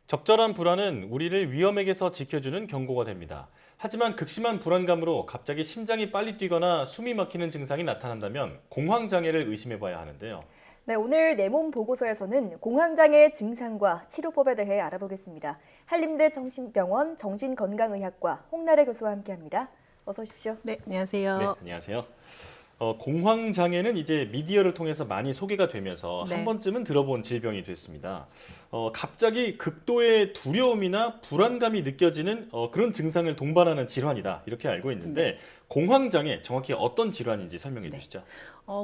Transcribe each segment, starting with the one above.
적절한 불안은 우리를 위험에게서 지켜주는 경고가 됩니다. 하지만 극심한 불안감으로 갑자기 심장이 빨리 뛰거나 숨이 막히는 증상이 나타난다면 공황장애를 의심해봐야 하는데요. 네, 오늘 내 몸 보고서에서는 공황장애 증상과 치료법에 대해 알아보겠습니다. 한림대 정신병원 정신건강의학과 홍나래 교수와 함께합니다. 어서 오십시오. 네, 안녕하세요. 네, 안녕하세요. 공황장애는 이제 미디어를 통해서 많이 소개가 되면서 네. 한 번쯤은 들어본 질병이 됐습니다. 갑자기 극도의 두려움이나 불안감이 느껴지는 그런 증상을 동반하는 질환이다 이렇게 알고 있는데 공황장애 정확히 어떤 질환인지 설명해 주시죠.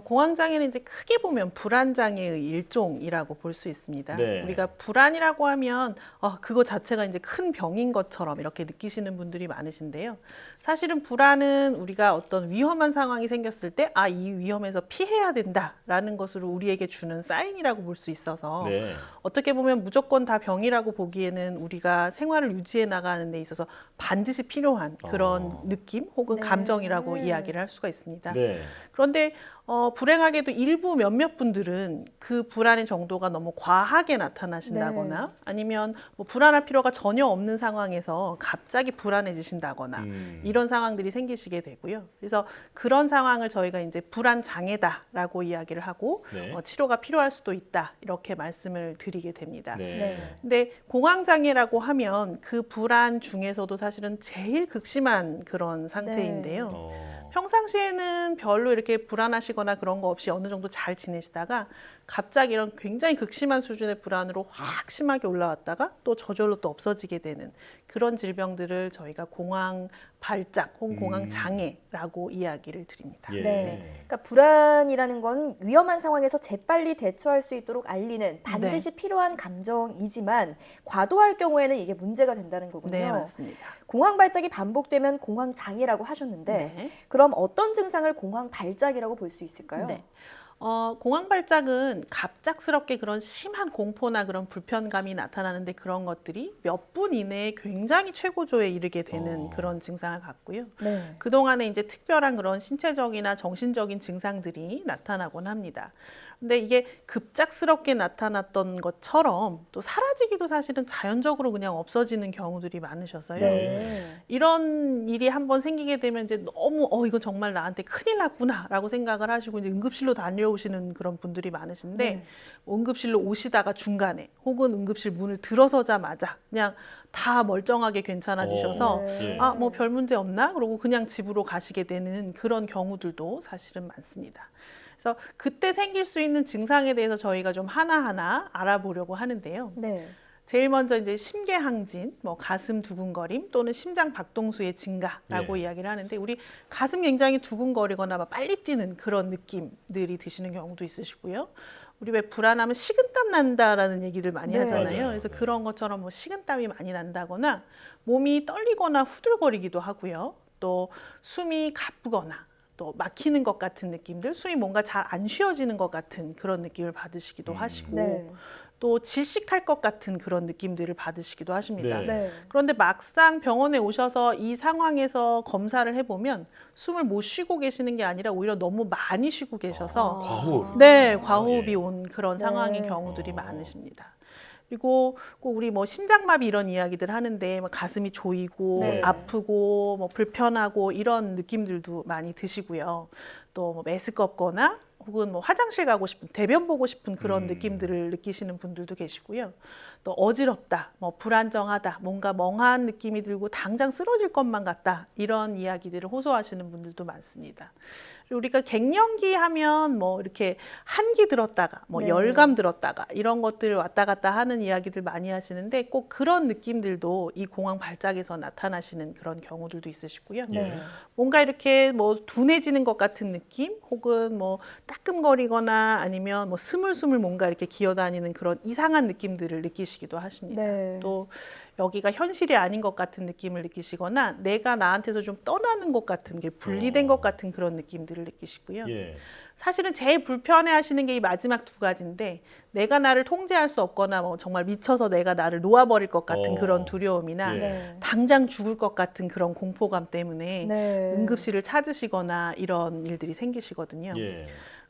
공황장애는 이제 크게 보면 불안장애의 일종이라고 볼 수 있습니다. 네. 우리가 불안이라고 하면 그거 자체가 이제 큰 병인 것처럼 이렇게 느끼시는 분들이 많으신데요. 사실은 불안은 우리가 어떤 위험한 상황이 생겼을 때 이 위험에서 피해야 된다라는 것으로 우리에게 주는 사인이라고 볼 수 있어서 네. 어떻게 보면 무조건 다 병이라고 보기에는 우리가 생활을 유지해 나가는 데 있어서 반드시 필요한 그런 느낌 혹은 네. 감정이라고 이야기를 할 수가 있습니다. 네. 그런데 불행하게도 일부 몇몇 분들은 그 불안의 정도가 너무 과하게 나타나신다거나 아니면 뭐 불안할 필요가 전혀 없는 상황에서 갑자기 불안해지신다거나 이런 상황들이 생기시게 되고요. 그래서 그런 상황을 저희가 이제 불안 장애다라고 이야기를 하고 네. 치료가 필요할 수도 있다 이렇게 말씀을 드리게 됩니다. 네. 네. 근데 공황장애라고 하면 그 불안 중에서도 사실은 제일 극심한 그런 상태인데요. 평상시에는 별로 이렇게 불안하시거나 그런 거 없이 어느 정도 잘 지내시다가 갑자기 이런 굉장히 극심한 수준의 불안으로 확 심하게 올라왔다가 또 저절로 또 없어지게 되는 그런 질병들을 저희가 공황 발작 혹은 공황 장애라고 이야기를 드립니다. 예. 네. 그러니까 불안이라는 건 위험한 상황에서 재빨리 대처할 수 있도록 알리는 반드시 필요한 감정이지만 과도할 경우에는 이게 문제가 된다는 거군요. 네, 맞습니다. 공황 발작이 반복되면 공황 장애라고 하셨는데 네. 그럼 어떤 증상을 공황 발작이라고 볼 수 있을까요? 네. 공황 발작은 갑작스럽게 그런 심한 공포나 그런 불편감이 나타나는데 그런 것들이 몇 분 이내에 굉장히 최고조에 이르게 되는 그런 증상을 갖고요. 네. 그동안에 이제 특별한 그런 신체적이나 정신적인 증상들이 나타나곤 합니다. 근데 이게 급작스럽게 나타났던 것처럼 또 사라지기도 사실은 자연적으로 그냥 없어지는 경우들이 많으셔서요. 네. 이런 일이 한번 생기게 되면 이제 너무 이거 정말 나한테 큰일 났구나라고 생각을 하시고 이제 응급실로 달려오시는 그런 분들이 많으신데 네. 응급실로 오시다가 중간에 혹은 응급실 문을 들어서자마자 그냥 다 멀쩡하게 괜찮아지셔서 네. 뭐 별 문제 없나? 그러고 그냥 집으로 가시게 되는 그런 경우들도 사실은 많습니다. 그래서 그때 생길 수 있는 증상에 대해서 저희가 좀 하나하나 알아보려고 하는데요. 네. 제일 먼저 이제 심계항진, 뭐 가슴 두근거림 또는 심장 박동수의 증가라고 예. 이야기를 하는데 우리 가슴 굉장히 두근거리거나 막 빨리 뛰는 그런 느낌들이 드시는 경우도 있으시고요. 우리 왜 불안하면 식은땀 난다라는 얘기를 많이 네. 하잖아요. 맞아요. 그래서 네. 그런 것처럼 뭐 식은땀이 많이 난다거나 몸이 떨리거나 후들거리기도 하고요. 또 숨이 가쁘거나 또 막히는 것 같은 느낌들, 숨이 뭔가 잘 안 쉬어지는 것 같은 그런 느낌을 받으시기도 하시고 네. 또 질식할 것 같은 그런 느낌들을 받으시기도 하십니다. 네. 네. 그런데 막상 병원에 오셔서 이 상황에서 검사를 해보면 숨을 못 쉬고 계시는 게 아니라 오히려 너무 많이 쉬고 계셔서 과호흡. 네, 과호흡이 예. 온 그런 네. 상황인 경우들이 어. 많으십니다. 그리고 꼭 우리 뭐 심장마비 이런 이야기들 하는데 뭐 가슴이 조이고 네. 아프고 뭐 불편하고 이런 느낌들도 많이 드시고요. 또 뭐 메스껍거나 혹은 뭐 화장실 가고 싶은 대변 보고 싶은 그런 느낌들을 느끼시는 분들도 계시고요. 또 어지럽다, 뭐 불안정하다, 뭔가 멍한 느낌이 들고 당장 쓰러질 것만 같다 이런 이야기들을 호소하시는 분들도 많습니다. 그리고 우리가 갱년기 하면 뭐 이렇게 한기 들었다가 뭐 네. 열감 들었다가 이런 것들을 왔다 갔다 하는 이야기들 많이 하시는데 꼭 그런 느낌들도 이 공황 발작에서 나타나시는 그런 경우들도 있으시고요. 네. 뭔가 이렇게 뭐 둔해지는 것 같은 느낌 혹은 뭐 따끔거리거나 아니면 뭐 스물스물 뭔가 이렇게 기어다니는 그런 이상한 느낌들을 느끼시기도 하십니다. 네. 또 여기가 현실이 아닌 것 같은 느낌을 느끼시거나 내가 나한테서 좀 떠나는 것 같은 게 분리된 것 같은 그런 느낌들을 느끼시고요. 예. 사실은 제일 불편해 하시는 게 이 마지막 두 가지인데 내가 나를 통제할 수 없거나 뭐 정말 미쳐서 내가 나를 놓아버릴 것 같은 그런 두려움이나 예. 네. 당장 죽을 것 같은 그런 공포감 때문에 네. 응급실을 찾으시거나 이런 일들이 생기시거든요. 예.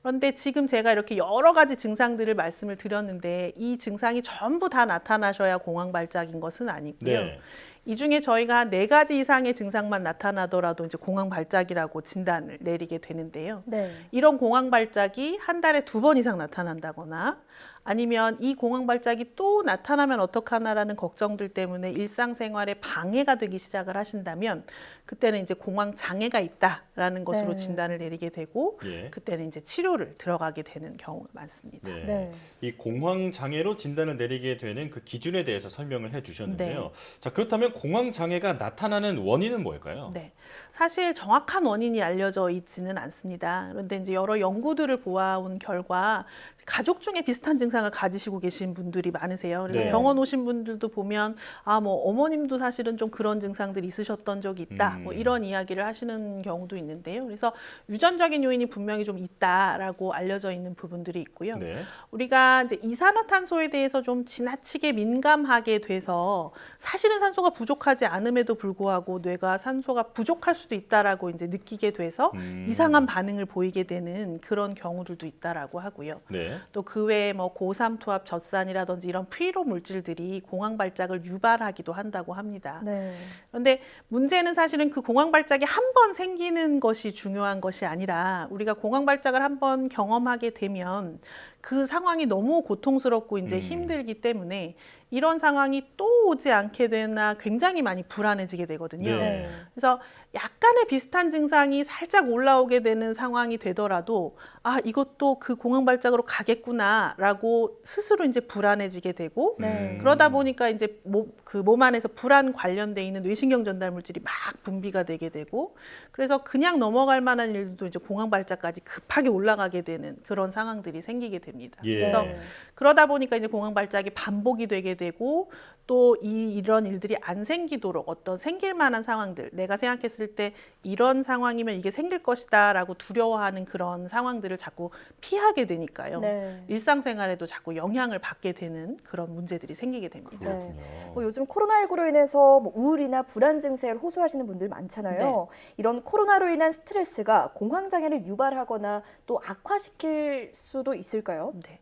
그런데 지금 제가 이렇게 여러 가지 증상들을 말씀을 드렸는데 이 증상이 전부 다 나타나셔야 공황 발작인 것은 아니고요. 네. 이 중에 저희가 한 4가지 이상의 증상만 나타나더라도 이제 공황 발작이라고 진단을 내리게 되는데요. 네. 이런 공황 발작이 한 달에 2번 이상 나타난다거나 아니면 이 공황 발작이 또 나타나면 어떡하나라는 걱정들 때문에 일상생활에 방해가 되기 시작을 하신다면 그때는 이제 공황 장애가 있다라는 것으로 네. 진단을 내리게 되고 예. 그때는 이제 치료를 들어가게 되는 경우가 많습니다. 네. 네. 이 공황 장애로 진단을 내리게 되는 그 기준에 대해서 설명을 해주셨는데요. 네. 자, 그렇다면 공황 장애가 나타나는 원인은 뭘까요? 네. 사실 정확한 원인이 알려져 있지는 않습니다. 그런데 이제 여러 연구들을 보아온 결과 가족 중에 비슷한 증상을 가지시고 계신 분들이 많으세요. 그래서 네. 병원 오신 분들도 보면 뭐 어머님도 사실은 좀 그런 증상들이 있으셨던 적이 있다. 뭐 이런 이야기를 하시는 경우도 있는데요. 그래서 유전적인 요인이 분명히 좀 있다라고 알려져 있는 부분들이 있고요. 네. 우리가 이제 이산화탄소에 대해서 좀 지나치게 민감하게 돼서 사실은 산소가 부족하지 않음에도 불구하고 뇌가 산소가 부족할 수도 있다라고 이제 느끼게 돼서 이상한 반응을 보이게 되는 그런 경우들도 있다라고 하고요. 네. 또 그 외에 뭐 고삼투압 젖산이라든지 이런 피로 물질들이 공황 발작을 유발하기도 한다고 합니다. 네. 그런데 문제는 사실은 그 공황 발작이 한 번 생기는 것이 중요한 것이 아니라 우리가 공황 발작을 한 번 경험하게 되면 그 상황이 너무 고통스럽고 이제 힘들기 때문에 이런 상황이 또 오지 않게 되나 굉장히 많이 불안해지게 되거든요. 네. 그래서 약간의 비슷한 증상이 살짝 올라오게 되는 상황이 되더라도 이것도 그 공황 발작으로 가겠구나라고 스스로 이제 불안해지게 되고 네. 그러다 보니까 이제 몸 안에서 불안 관련돼 있는 뇌신경 전달 물질이 막 분비가 되게 되고 그래서 그냥 넘어갈 만한 일도 이제 공황 발작까지 급하게 올라가게 되는 그런 상황들이 생기게 됩니다. 예. 그래서 네. 그러다 보니까 이제 공황 발작이 반복이 되게 되고 또 이런 일들이 안 생기도록 어떤 생길 만한 상황들 내가 생각했을 때 이런 상황이면 이게 생길 것이다라고 두려워하는 그런 상황들을 자꾸 피하게 되니까요. 네. 일상생활에도 자꾸 영향을 받게 되는 그런 문제들이 생기게 됩니다. 그렇군요. 요즘 코로나19로 인해서 우울이나 불안 증세를 호소하시는 분들 많잖아요. 이런 코로나로 인한 스트레스가 공황 장애를 유발하거나 또 악화시킬 수도 있을까요? 네.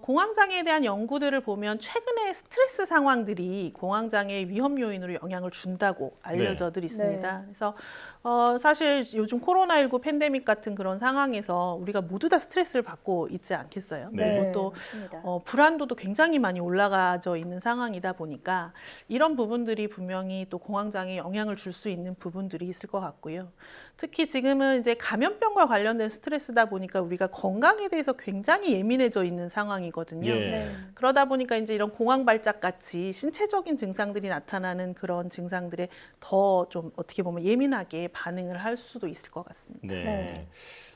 공황장애에 대한 연구들을 보면 최근에 스트레스 상황들이 공황장애의 위험 요인으로 영향을 준다고 알려져들 있습니다. 네. 그래서 사실 요즘 코로나19 팬데믹 같은 그런 상황에서 우리가 모두 다 스트레스를 받고 있지 않겠어요? 네. 그리고 또 맞습니다. 불안도도 굉장히 많이 올라가져 있는 상황이다 보니까 이런 부분들이 분명히 또 공황장애에 영향을 줄 수 있는 부분들이 있을 것 같고요. 특히 지금은 이제 감염병과 관련된 스트레스다 보니까 우리가 건강에 대해서 굉장히 예민해져 있는 상황이거든요. 예. 네. 그러다 보니까 이제 이런 공황 발작 같이 신체적인 증상들이 나타나는 그런 증상들에 더 좀 어떻게 보면 예민하게 반응을 할 수도 있을 것 같습니다. 네. 네.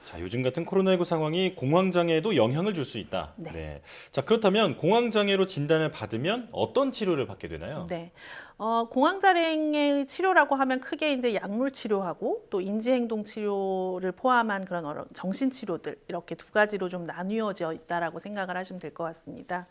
자, 요즘 같은 코로나19 상황이 공황장애에도 영향을 줄 수 있다. 네. 자, 그렇다면 공황장애로 진단을 받으면 어떤 치료를 받게 되나요? 네. 공황장애의 치료라고 하면 크게 이제 약물 치료하고 또 인지행동 치료를 포함한 그런 정신 치료들 이렇게 2가지로 좀 나뉘어져 있다라고 생각을 하시면 될 것 같습니다.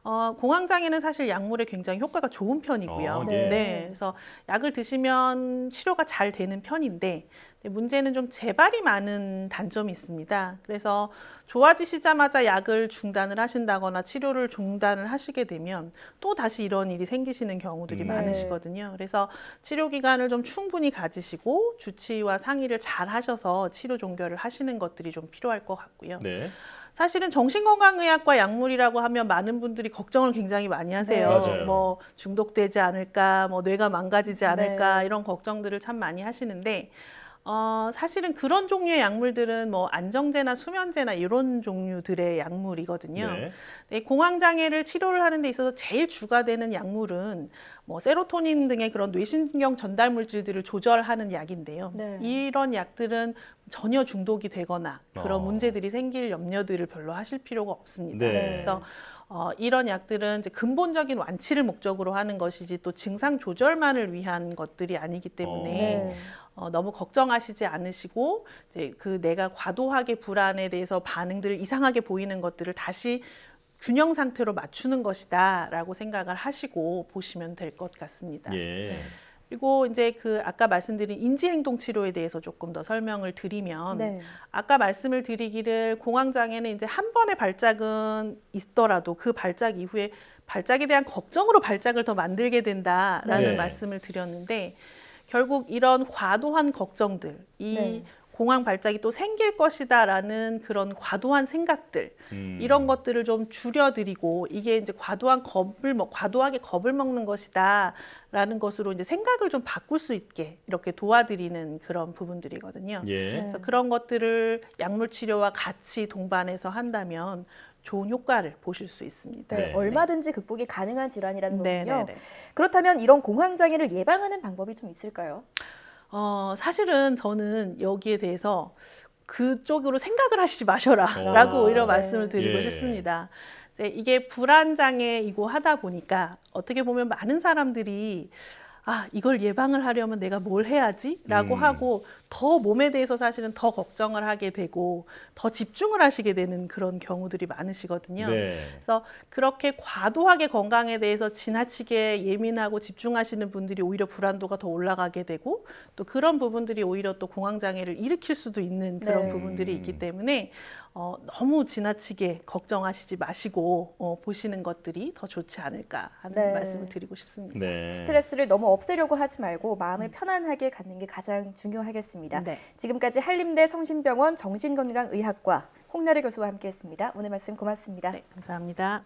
공황장애는 사실 약물에 굉장히 효과가 좋은 편이고요. 네. 네. 그래서 약을 드시면 치료가 잘 되는 편인데 문제는 좀 재발이 많은 단점이 있습니다. 그래서 좋아지시자마자 약을 중단을 하신다거나 치료를 중단을 하시게 되면 또 다시 이런 일이 생기시는 경우들이 많으시거든요. 그래서 치료 기간을 좀 충분히 가지시고 주치의와 상의를 잘 하셔서 치료 종결을 하시는 것들이 좀 필요할 것 같고요. 네. 사실은 정신건강의학과 약물이라고 하면 많은 분들이 걱정을 굉장히 많이 하세요. 네, 맞아요. 뭐 중독되지 않을까, 뭐 뇌가 망가지지 않을까 네. 이런 걱정들을 참 많이 하시는데 사실은 그런 종류의 약물들은 뭐 안정제나 수면제나 이런 종류들의 약물이거든요. 네. 네, 공황장애를 치료를 하는 데 있어서 제일 주가 되는 약물은 뭐 세로토닌 등의 그런 뇌신경 전달 물질들을 조절하는 약인데요. 네. 이런 약들은 전혀 중독이 되거나 그런 어. 문제들이 생길 염려들을 별로 하실 필요가 없습니다. 네. 그래서 이런 약들은 이제 근본적인 완치를 목적으로 하는 것이지 또 증상 조절만을 위한 것들이 아니기 때문에 네. 너무 걱정하시지 않으시고 이제 그 내가 과도하게 불안에 대해서 반응들을 이상하게 보이는 것들을 다시 균형 상태로 맞추는 것이다라고 생각을 하시고 보시면 될 것 같습니다. 예. 그리고 이제 그 아까 말씀드린 인지행동 치료에 대해서 조금 더 설명을 드리면 네. 아까 말씀을 드리기를 공황장애는 이제 한 번의 발작은 있더라도 그 발작 이후에 발작에 대한 걱정으로 발작을 더 만들게 된다라는 네. 말씀을 드렸는데 결국 이런 과도한 걱정들, 이 네. 공황 발작이 또 생길 것이다라는 그런 과도한 생각들 이런 것들을 좀 줄여드리고 이게 이제 과도하게 겁을 먹는 것이다라는 것으로 이제 생각을 좀 바꿀 수 있게 이렇게 도와드리는 그런 부분들이거든요. 예. 그래서 그런 것들을 약물 치료와 같이 동반해서 한다면 좋은 효과를 보실 수 있습니다. 네, 네. 얼마든지 극복이 가능한 질환이라는 거군요. 네네네. 그렇다면 이런 공황장애를 예방하는 방법이 좀 있을까요? 사실은 저는 여기에 대해서 그쪽으로 생각을 하시지 마셔라라고 오히려 네. 말씀을 드리고 예. 싶습니다. 이제 이게 불안장애이고 하다 보니까 어떻게 보면 많은 사람들이 이걸 예방을 하려면 내가 뭘 해야지? 라고 하고 더 몸에 대해서 사실은 더 걱정을 하게 되고 더 집중을 하시게 되는 그런 경우들이 많으시거든요. 네. 그래서 그렇게 과도하게 건강에 대해서 지나치게 예민하고 집중하시는 분들이 오히려 불안도가 더 올라가게 되고 또 그런 부분들이 오히려 또 공황장애를 일으킬 수도 있는 그런 네. 부분들이 있기 때문에 너무 지나치게 걱정하시지 마시고 보시는 것들이 더 좋지 않을까 하는 네. 말씀을 드리고 싶습니다. 네. 스트레스를 너무 없애려고 하지 말고 마음을 편안하게 갖는 게 가장 중요하겠습니다. 네. 지금까지 한림대 성심병원 정신건강의학과 홍나래 교수와 함께했습니다. 오늘 말씀 고맙습니다. 네, 감사합니다.